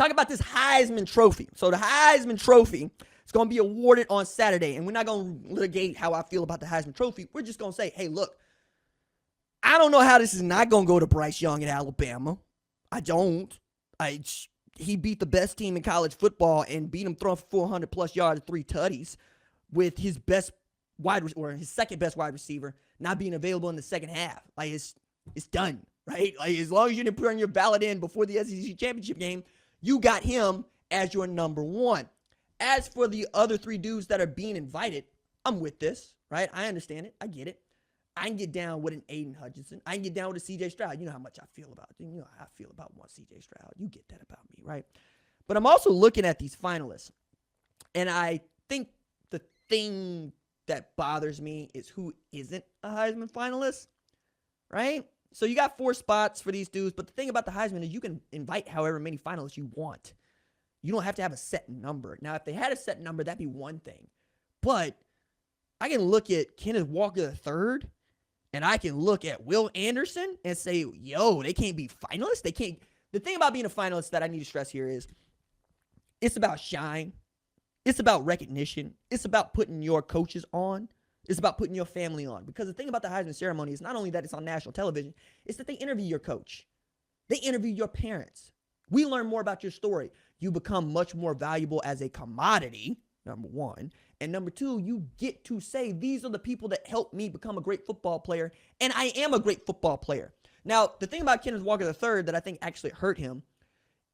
Talk about this Heisman Trophy. So the Heisman Trophy is going to be awarded on Saturday, and we're not going to litigate how I feel about the Heisman Trophy. We're just going to say, hey, look, I don't know how this is not going to go to Bryce Young at Alabama. I don't. He beat the best team in college football and beat them throwing for 400-plus yards, 3 tutties, with his best his second best wide receiver not being available in the second half. Like, it's done, right? Like, as long as you didn't put on your ballot in before the SEC championship game, you got him as your number one. As for the other 3 dudes that are being invited, I'm with this, right? I understand it. I get it. I can get down with an Aidan Hutchinson. I can get down with a C.J. Stroud. You know how much I feel about it. You know how I feel about one C.J. Stroud. You get that about me, right? But I'm also looking at these finalists, and I think the thing that bothers me is who isn't a Heisman finalist, right? So you got 4 spots for these dudes, but the thing about the Heisman is you can invite however many finalists you want. You don't have to have a set number. Now, if they had a set number, that'd be one thing. But I can look at Kenneth Walker III, and I can look at Will Anderson and say, yo, they can't be finalists. They can't. The thing about being a finalist that I need to stress here is it's about shine. It's about recognition. It's about putting your coaches on. It's about putting your family on. Because the thing about the Heisman ceremony is not only that it's on national television, it's that they interview your coach. They interview your parents. We learn more about your story. You become much more valuable as a commodity, number one. And number 2, you get to say, these are the people that helped me become a great football player, and I am a great football player. Now, the thing about Kenneth Walker III that I think actually hurt him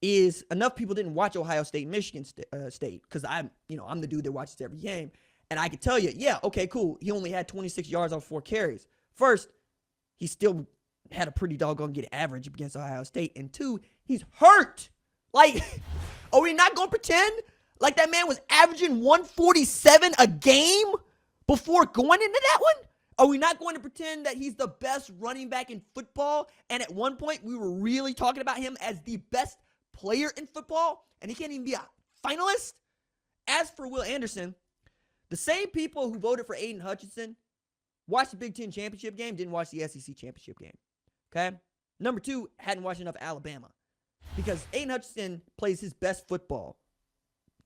is enough people didn't watch Ohio State, Michigan State, because I'm the dude that watches every game, and I can tell you, yeah, okay, cool. He only had 26 yards on 4 carries. First, he still had a pretty doggone good average against Ohio State, and 2, he's hurt. Like, are we not going to pretend like that man was averaging 147 a game before going into that one? Are we not going to pretend that he's the best running back in football? And at one point, we were really talking about him as the best player in football, and he can't even be a finalist? As for Will Anderson, the same people who voted for Aidan Hutchinson watched the Big Ten championship game, didn't watch the SEC championship game. Okay? Number 2, hadn't watched enough Alabama. Because Aidan Hutchinson plays his best football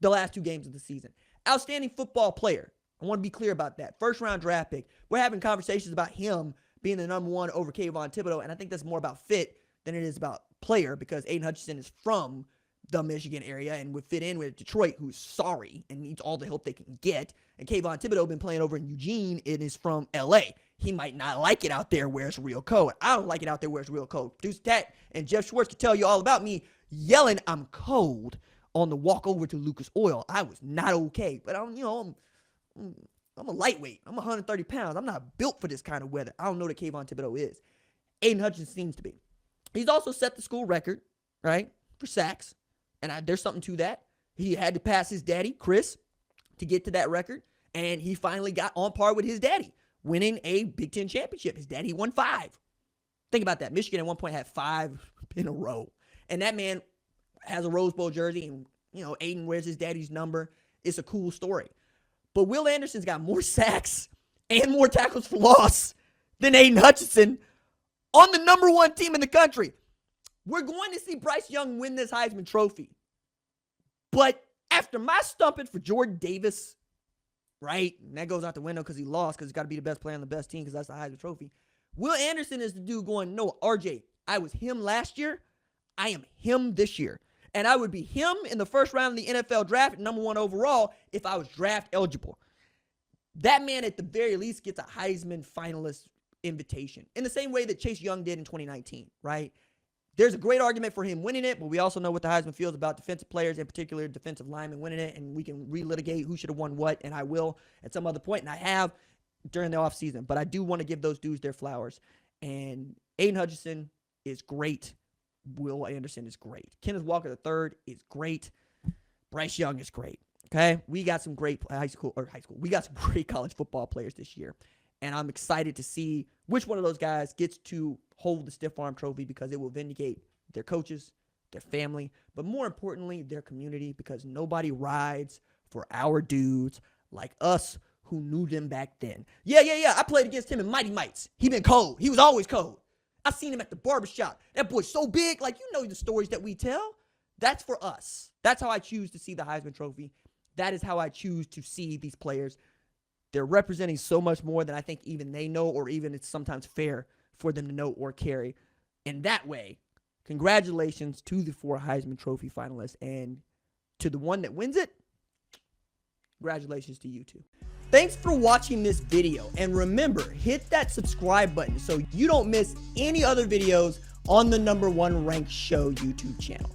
the last 2 games of the season. Outstanding football player. I want to be clear about that. First round draft pick. We're having conversations about him being the number 1 over Kayvon Thibodeau, and I think that's more about fit than it is about player, because Aidan Hutchinson is from the Michigan area and would fit in with Detroit, who's sorry and needs all the help they can get. And Kayvon Thibodeau been playing over in Eugene and is from L.A. He might not like it out there where it's real cold. I don't like it out there where it's real cold. Deuce Tat and Jeff Schwartz can tell you all about me yelling I'm cold on the walk over to Lucas Oil. I was not okay, but I'm a lightweight. I'm 130 pounds. I'm not built for this kind of weather. I don't know that Kayvon Thibodeau is. Aidan Hutchinson seems to be. He's also set the school record, right, for sacks, and there's something to that. He had to pass his daddy, Chris, to get to that record, and he finally got on par with his daddy, winning a Big Ten championship. His daddy won 5. Think about that. Michigan at one point had 5 in a row, and that man has a Rose Bowl jersey, and, Aidan wears his daddy's number. It's a cool story. But Will Anderson's got more sacks and more tackles for loss than Aidan Hutchinson on the number 1 team in the country. We're going to see Bryce Young win this Heisman Trophy. But after my stumping for Jordan Davis, right, and that goes out the window because he lost, because he's got to be the best player on the best team because that's the Heisman Trophy. Will Anderson is the dude going, no, RJ, I was him last year. I am him this year. And I would be him in the first round of the NFL draft, number 1 overall, if I was draft eligible. That man, at the very least, gets a Heisman finalist invitation in the same way that Chase Young did in 2019, right? There's a great argument for him winning it, but we also know what the Heisman feels about defensive players, in particular defensive linemen winning it, and we can relitigate who should have won what, and I will at some other point, and I have during the offseason. But I do want to give those dudes their flowers. And Aidan Hutchinson is great. Will Anderson is great. Kenneth Walker III is great. Bryce Young is great. Okay? We got some great we got some great college football players this year. And I'm excited to see which one of those guys gets to hold the Stiff Arm Trophy, because it will vindicate their coaches, their family, but more importantly, their community, because nobody rides for our dudes like us who knew them back then. Yeah. I played against him in Mighty Mites. He been cold. He was always cold. I seen him at the barbershop. That boy's so big. Like, the stories that we tell. That's for us. That's how I choose to see the Heisman Trophy. That is how I choose to see these players. They're representing so much more than I think even they know, or even it's sometimes fair for them to know or carry. In that way, congratulations to the 4 Heisman Trophy finalists, and to the one that wins it, congratulations to you too. Thanks for watching this video, and remember, hit that subscribe button so you don't miss any other videos on the #1 ranked show YouTube channel.